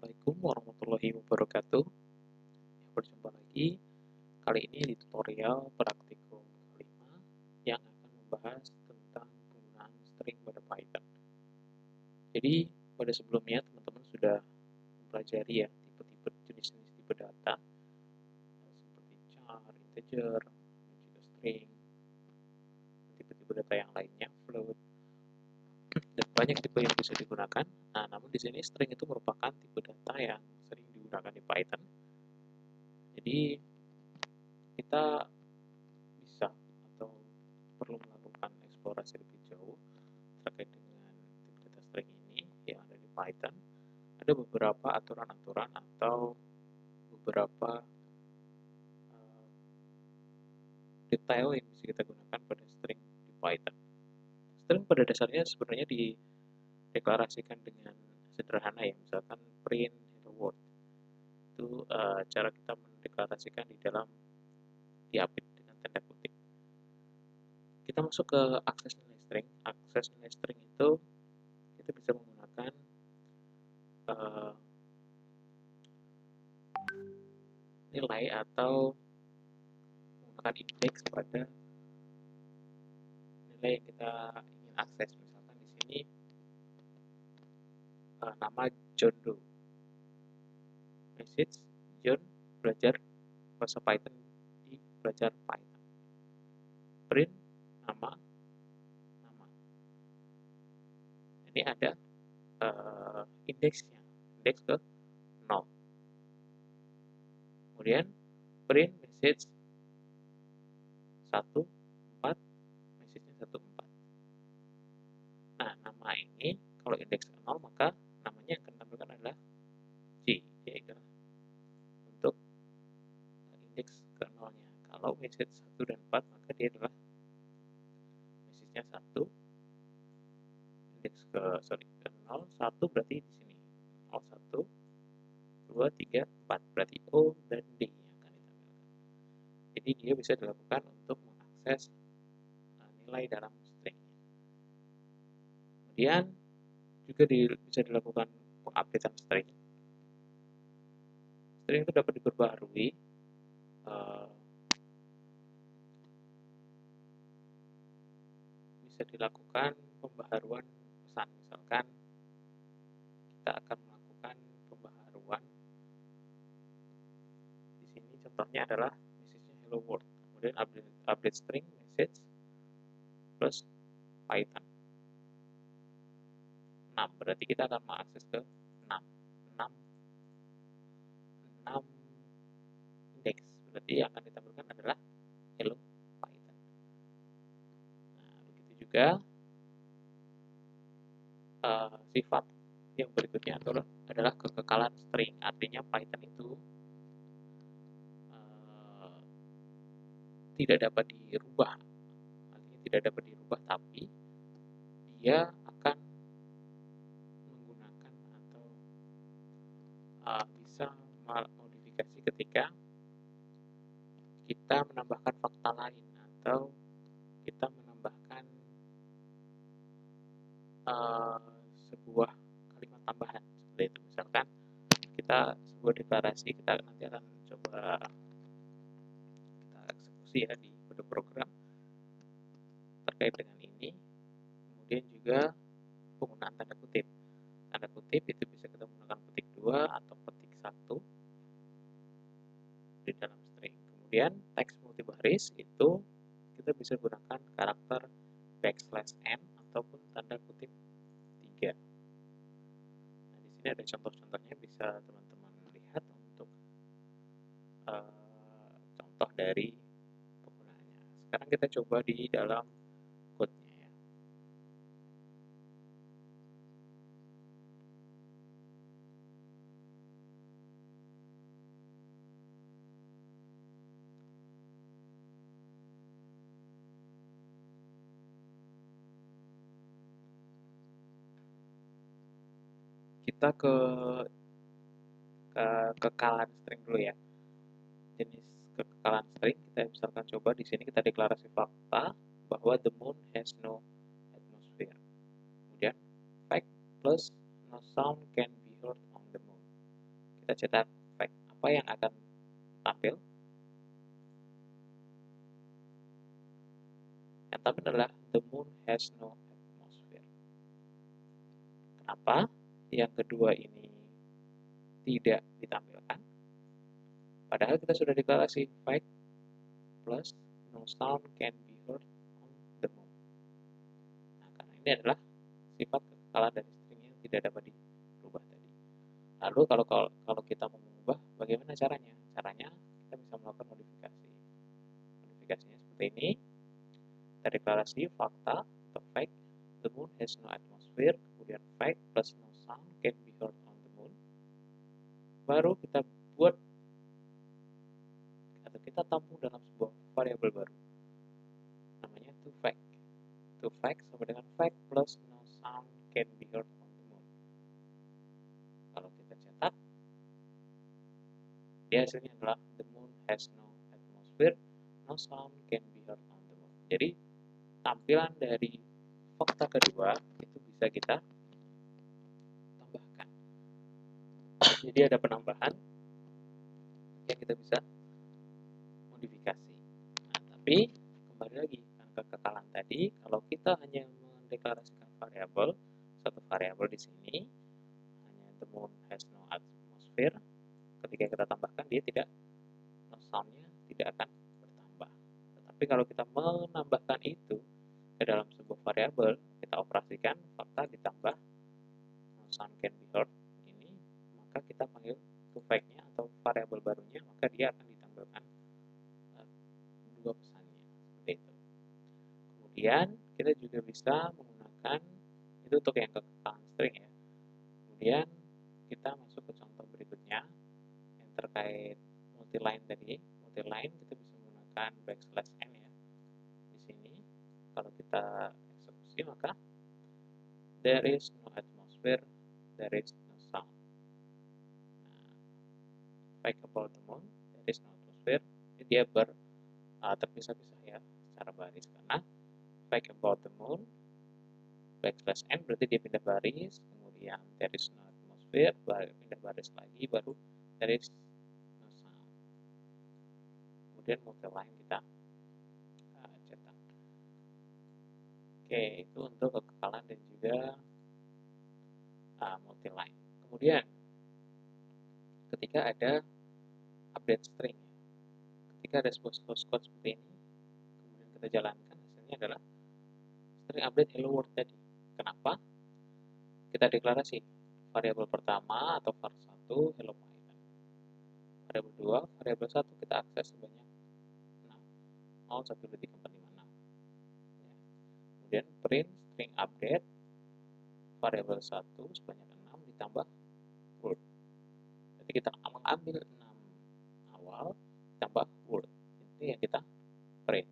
Assalamualaikum warahmatullahi wabarakatuh. Berjumpa lagi. Kali ini di tutorial praktikum kelima yang akan membahas tentang penggunaan string pada Python. Jadi pada sebelumnya teman-teman sudah mempelajari ya tipe-tipe jenis-jenis tipe data seperti char, integer, dan juga string, tipe-tipe data yang lainnya, float, dan banyak tipe yang bisa digunakan. Nah, namun di sini string itu merupakan tipe data yang sering digunakan di Python. Jadi kita bisa atau perlu melakukan eksplorasi lebih jauh terkait dengan tipe data string ini yang ada di Python. Ada beberapa aturan-aturan atau beberapa detail yang bisa kita gunakan pada string di Python. String pada dasarnya sebenarnya dideklarasikan dengan sederhana ya, misalkan print hello world. Itu cara kita mendeklarasikan di dalam diupdate dengan tanda kutip. Kita masuk ke akses nilai string. Akses nilai string itu kita bisa menggunakan nilai atau menggunakan indeks pada nilai yang kita ingin akses. Misalkan di sini nama John Doe, message John belajar bahasa Python di belajar Python, print nama. Ini ada indeksnya, indeks ke 0. Kemudian print message 1, 4, message-nya 1, 4. Nah, nama ini kalau indeks ke 0 maka namanya yang akan ditampilkan adalah J, yaitu untuk indeks ke 0-nya. Kalau message 1 dan 4 maka dia adalah message-nya 1, indeks ke 0, 1 berarti di sini 0, 1, 2, 3, 4 berarti O dan D yang akan ditampilkan. Jadi dia bisa dilakukan untuk mengakses nilai dalam string. Kemudian juga bisa dilakukan pengupdatean string. String itu dapat diperbaharui bisa dilakukan pembaharuan pesan. Misalkan kita akan melakukan pembaharuan di sini contohnya adalah message-nya hello world, kemudian update string message plus Python 6, berarti kita akan mengakses ke 6 indeks, berarti yang akan ditampilkan adalah hello Python. Nah, begitu juga sifat yang berikutnya adalah kekekalan string. Artinya Python itu tidak dapat dirubah, artinya tidak dapat dirubah, tapi dia akan menggunakan atau bisa modifikasi ketika kita menambahkan fakta lain atau kita menambahkan sebuah kalimat tambahan seperti itu. Misalkan kita sebuah deklarasi, kita nanti akan coba kita eksekusi ya di kode program terkait dengan ini. Kemudian juga penggunaan tanda kutip. Tanda kutip itu bisa kita menggunakan petik 2 atau petik 1 di dalam string. Kemudian teks multibaris itu kita bisa gunakan karakter \n ataupun tanda kutip 3. Nah, di sini ada contoh-contohnya, bisa teman-teman lihat untuk contoh dari penggunaannya. Sekarang kita coba di dalam code-nya ya. Kita ke kekekalan string dulu ya. Jenis kekekalan string kita misalkan coba di sini kita deklarasi fakta bahwa the moon has no atmosphere. Kemudian fact plus no sound can be heard on the moon. kita cetak fact, apa yang akan tampil? Yang tampil adalah the moon has no atmosphere. Kenapa yang kedua ini tidak ditampilkan? Padahal kita sudah deklarasi fact plus no sound can be heard on the moon. Nah, karena ini adalah sifat kekekalan dari string yang tidak dapat dirubah tadi. Lalu kalau kita mau mengubah, bagaimana caranya? Caranya kita bisa melakukan modifikasi. Modifikasinya seperti ini. Kita deklarasi fakta atau fact, the moon has no atmosphere, kemudian fact plus no sound can be heard on the moon. Baru kita buat atau kita tampung dalam sebuah variabel baru. Namanya toFact. toFact sama dengan fact plus no sound can be heard on the moon. Kalau kita cetak, dia hasilnya adalah the moon has no atmosphere, no sound can be heard on the moon. Jadi tampilan dari fakta kedua itu bisa kita tambahkan. Jadi ada penambahan yang kita bisa modifikasi. Nah, tapi kembali lagi kan kekekalan tadi, kalau kita hanya mendeklarasikan variabel, satu variabel di sini hanya the moon has no atmosphere, ketika kita tambahkan dia tidak, no sound-nya tidak akan bertambah. Tetapi kalau kita menambahkan itu ke dalam sebuah variabel, kita operasikan fakta ditambah no sound can be heard ini, maka kita panggil toFact-nya atau variabel barunya, maka dia akan ditampilkan dua pesannya seperti itu. Kemudian kita juga bisa menggunakan itu untuk yang kekekalan string ya. Kemudian kita masuk ke contoh berikutnya yang terkait multiline tadi. Multiline kita bisa menggunakan \n ya. Di sini kalau kita eksekusi maka there is no atmosphere, there is no sound. Fact about the moon, there is no atmosphere. Jadi dia terpisah-pisah ya secara baris, karena fact about the moon \n berarti dia pindah baris, kemudian there is no atmosphere, pindah baris lagi, baru there is no sound. Kemudian multiline kita cetak. Oke, itu untuk kekekalan dan juga multiline. Kemudian ketika ada update string, ketika ada sebuah source code seperti ini, kemudian kita jalankan, hasilnya adalah string update hello world tadi. Kenapa? Kita deklarasi variabel pertama atau var1 hello Python. Variabel 2, variabel 1 kita akses sebanyak 6. 0, 1, 2, 3, 4, 5, 6. Ya. Kemudian print string update variabel 1 sebanyak 6 ditambah word. Jadi kita mengambil 6 awal ditambah word. Itu yang kita print.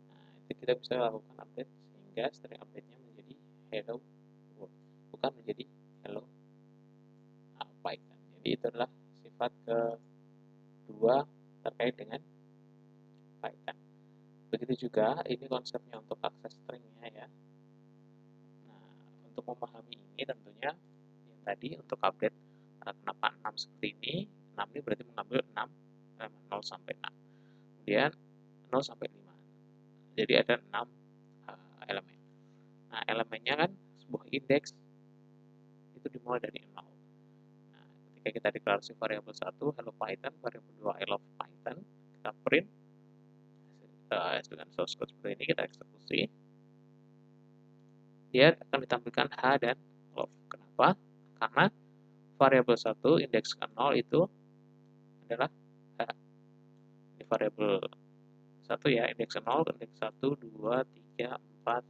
Nah, itu kita bisa lakukan update sehingga string update-nya menjadi hello world, bukan menjadi hello Python. Jadi itu adalah sifat kedua terkait dengan Python. Begitu juga ini konsepnya untuk akses stringnya ya. Nah, untuk memahami ini tentunya yang tadi untuk update kenapa 6 seperti ini, 6 ini berarti mengambil 6 0 sampai 6. Kemudian 0 sampai 5. Jadi ada 6 elemen. Nah, elemennya kan sebuah indeks itu dimulai dari 0. Nah, ketika kita deklarasi variabel 1 hello Python, variabel 2 I love Python, kita print dengan source code seperti ini, kita eksekusi, dia akan ditampilkan H dan love. Kenapa? Karena variabel 1 indeks ke 0 itu adalah H. Ini variabel 1 ya, indeks ke 0, indeks 1, 2, 3, 4,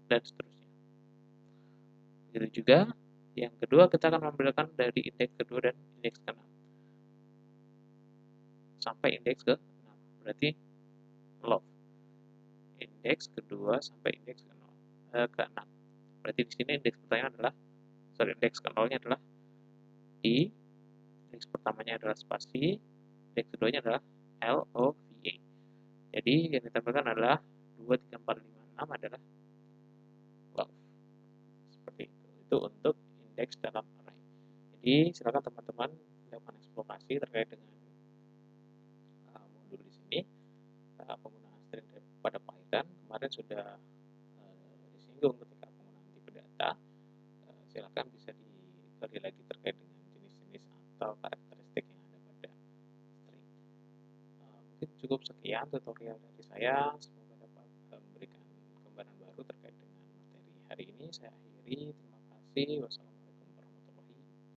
dan seterusnya. Begitu juga yang kedua kita akan mengambilkan dari indeks kedua dan indeks ke 6 sampai indeks ke 6, berarti love. Indeks kedua sampai indeks ke 6. Berarti di sini indeks pertama adalah indeks ke 0-nya adalah I, indeks pertamanya adalah spasi, indeks keduanya adalah LOVA. Jadi yang ditampilkan adalah 2, 3, 4, 5, 6 adalah love. Seperti itu. Itu untuk indeks dalam array. Jadi silakan teman-teman informasi terkait dengan modul di sini, penggunaan string pada Python. Kemarin sudah disinggung ketika penggunaan tipe data. Silakan bisa digali lagi terkait dengan jenis-jenis atau karakteristik yang ada pada string. Mungkin cukup sekian tutorial dari saya. Semoga dapat memberikan gambaran baru terkait dengan materi hari ini. Saya akhiri. Terima kasih. Wassalamualaikum.